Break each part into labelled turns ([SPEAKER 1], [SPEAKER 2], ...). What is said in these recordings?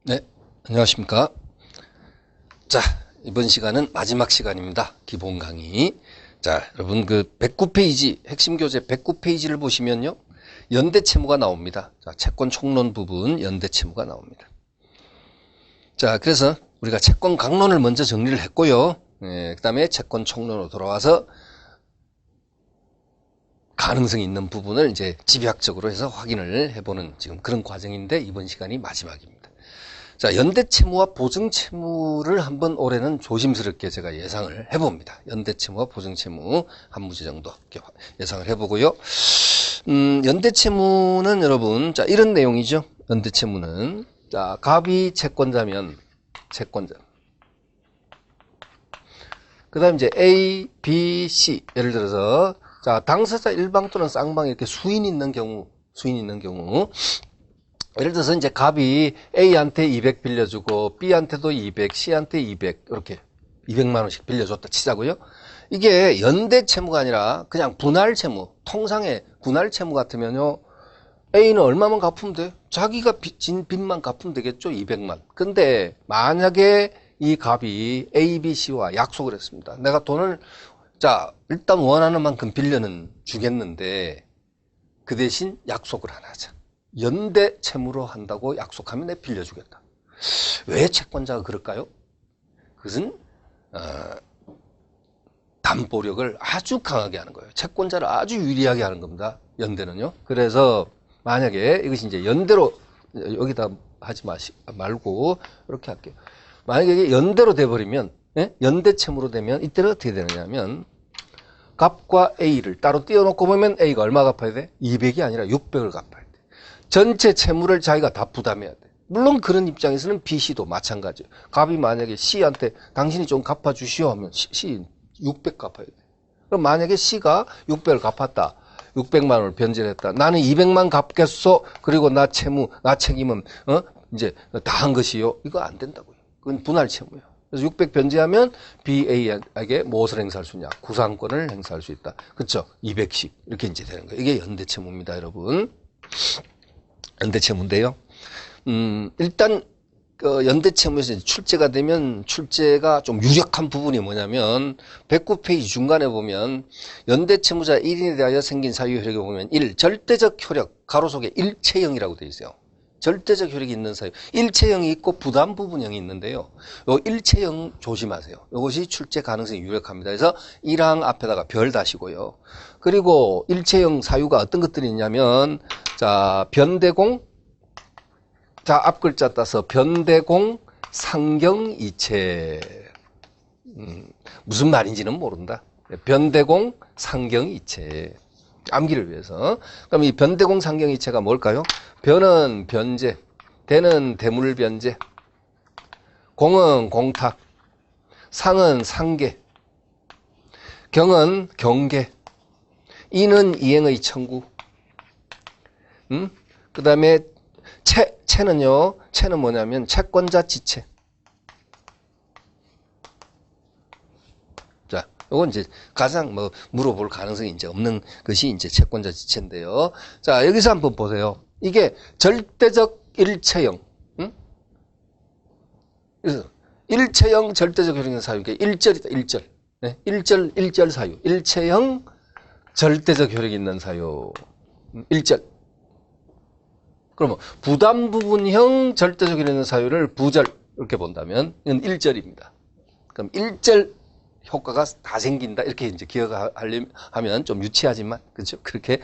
[SPEAKER 1] 네, 안녕하십니까. 자, 이번 시간은 마지막 시간입니다. 기본 강의. 자, 여러분 그 109페이지, 핵심 교재 109페이지를 보시면요. 연대 채무가 나옵니다. 자, 채권 총론 부분 연대 채무가 나옵니다. 자, 그래서 우리가 채권 강론을 먼저 정리를 했고요. 그 다음에 채권 총론으로 돌아와서 가능성이 있는 부분을 이제 집약적으로 해서 확인을 해보는 지금 그런 과정인데 이번 시간이 마지막입니다. 자, 연대채무와 보증채무를 한번 올해는 조심스럽게 제가 예상을 해봅니다. 연대채무와 보증채무 한 문제 정도 예상을 해보고요. 연대채무는 여러분, 자, 이런 내용이죠. 연대채무는. 자, 갑이 채권자면, 채권자. 그 다음 이제 A, B, C. 예를 들어서, 자, 당사자 일방 또는 쌍방 이렇게 수인이 있는 경우, 예를 들어서 이제 갑이 A한테 200 빌려주고 B한테도 200, C한테 200 이렇게 200만 원씩 빌려줬다 치자고요. 이게 연대 채무가 아니라 그냥 분할 채무, 통상의 분할 채무 같으면요. A는 얼마만 갚으면 돼? 자기가 진 빚만 갚으면 되겠죠. 200만. 근데 만약에 이 갑이 A, B, C와 약속을 했습니다. 내가 돈을 자 일단 원하는 만큼 빌려는 주겠는데 그 대신 약속을 하나 하자. 연대 채무로 한다고 약속하면 내 빌려주겠다. 왜 채권자가 그럴까요? 그것은 담보력을 아주 강하게 하는 거예요. 채권자를 아주 유리하게 하는 겁니다. 연대는요. 그래서 만약에 이것이 이제 연대로 여기다 하지 말고 이렇게 할게요. 만약에 이게 연대로 돼버리면 연대 채무로 되면 이때는 어떻게 되느냐면 갑과 A를 따로 띄워놓고 보면 A가 얼마 갚아야 돼? 200이 아니라 600을 갚아야 돼. 전체 채무를 자기가 다 부담해야 돼. 물론 그런 입장에서는 B, C도 마찬가지예요. 갑이 만약에 C한테 당신이 좀 갚아주시오 하면 C 600 갚아야 돼. 그럼 만약에 C가 600을 갚았다. 600만 원을 변제를 했다. 나는 200만 갚겠소. 그리고 나 채무, 나 책임은 이제 다 한 것이요. 이거 안 된다고요. 그건 분할 채무예요. 그래서 600 변제하면 BA에게 무엇을 행사할 수 있냐? 구상권을 행사할 수 있다. 그렇죠? 200씩 이렇게 이제 되는 거예요. 이게 연대 채무입니다, 여러분. 연대 채무인데요. 일단 연대 채무에서 출제가 되면 출제가 좀 유력한 부분이 뭐냐면 109페이지 중간에 보면 연대 채무자 1인에 대하여 생긴 사유 효력에 보면 1. 절대적 효력 가로 속에 일체형이라고 되어 있어요. 절대적 효력이 있는 사유. 일체형이 있고 부담 부분형이 있는데요. 요 일체형 조심하세요. 이것이 출제 가능성이 유력합니다. 그래서 1항 앞에다가 별 다시고요. 그리고 일체형 사유가 어떤 것들이 있냐면 자, 변대공 자, 앞글자 따서 변대공 상경이체. 무슨 말인지는 모른다. 변대공 상경이체. 암기를 위해서. 그럼 이 변대공 상경이체가 뭘까요? 변은 변제, 대는 대물 변제, 공은 공탁, 상은 상계, 경은 경계, 이는 이행의 청구. 그 다음에 채는요, 채는 뭐냐면 채권자 지체. 자, 요건 이제 가장 물어볼 가능성이 이제 없는 것이 이제 채권자 지체인데요. 자, 여기서 한번 보세요. 이게 절대적 일체형. 그래서 일체형 절대적 효력의 사유. 이게 일절이다, 일절. 네, 일절 사유. 일체형 절대적 효력이 있는 사유. 일절. 그러면 부담 부분형 절대적 효력이 있는 사유를 부절 이렇게 본다면 이건 일절입니다. 그럼 일절 효과가 다 생긴다 이렇게 이제 기억하려면 좀 유치하지만 그렇죠. 그렇게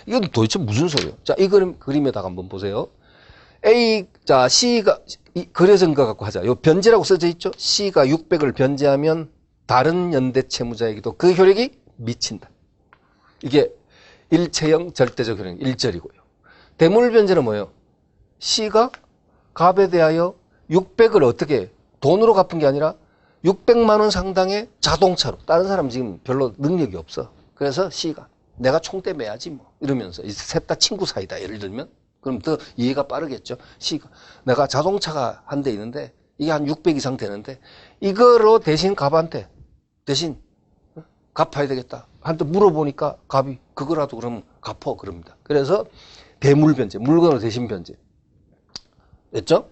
[SPEAKER 1] 이건 도대체 무슨 소리예요? 자, 이 그림에다가 한번 보세요. A 자 C가 그려진 것 갖고 하자. 요 변제라고 써져 있죠. C가 600을 변제하면 다른 연대 채무자에게도 그 효력이 미친다. 이게 일체형 절대적 효력 일절이고요. 대물 변제는 뭐예요? C가 갑에 대하여 600을 어떻게 돈으로 갚은 게 아니라 600만 원 상당의 자동차로. 다른 사람 지금 별로 능력이 없어. 그래서 C가 내가 총대 매야지 뭐 이러면서 셋 다 친구 사이다 예를 들면 그럼 더 이해가 빠르겠죠. C가 내가 자동차가 한 대 있는데 이게 한 600 이상 되는데 이거로 대신 갑한테 대신 갚아야 되겠다. 한테 물어보니까 갑이 그거라도 그러면 갚어 그럽니다. 그래서 대물 변제, 물건으로 대신 변제. 됐죠?